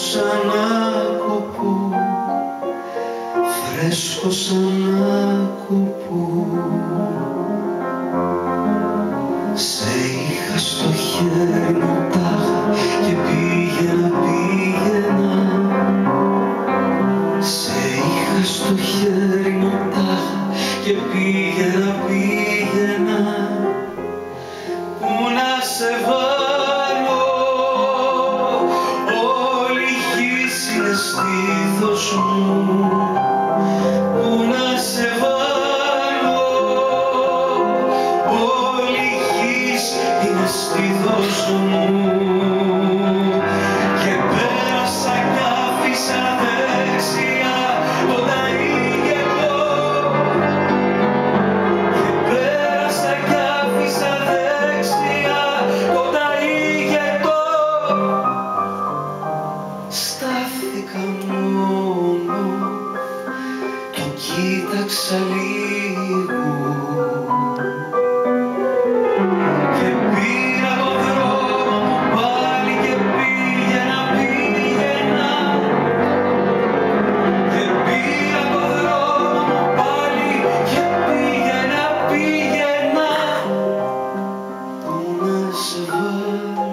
σαν άκοπο, φρέσκο σαν άκοπο. Σε είχα στο χέρι μου τάχα και πήγαινα. Σε είχα στο χέρι μου τάχα και πήγαινα. Πού να σε βάλω, όλη η γης είναι στήθος μου. Πού να σε βάλω, όλη η γης είναι στήθος μου. Και πέρασα κι άφησα δεξιά το ταΐγετο. Και πέρασα κι άφησα δεξιά το ταΐγετο. Στάθηκα μόνο, το κοίταξα λίγο και πήρα το δρόμο μου πάλι και πήγαινα. Και πήρα το δρόμο μου πάλι και πήγαινα. Πού να σε βάλω,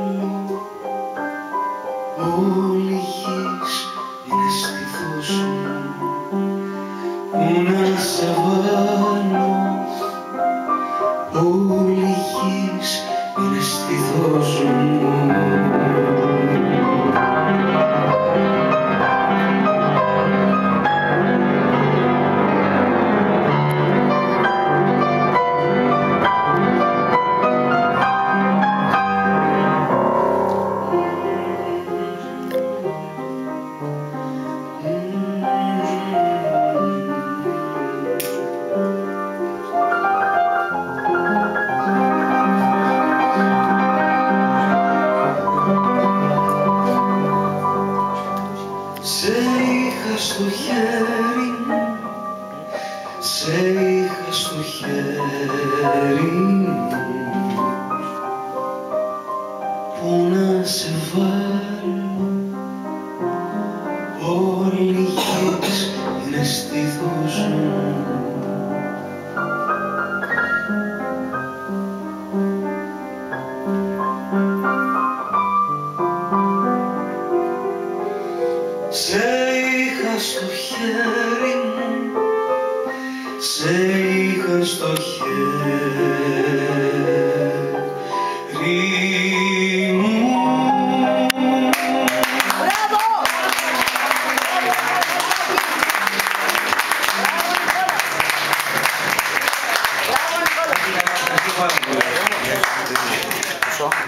όλη η γης είναι στήθος μου. Πού να σε βάλω, όλη η γης είναι στήθος μου. Σε είχα στο χέρι μου, σε είχα στο χέρι μου. Πού να σε βάλω, όλη η γης είναι στήθος μου. Σε είχα στο χέρι μου, σε είχα στο χέρι μου. Μπράβο!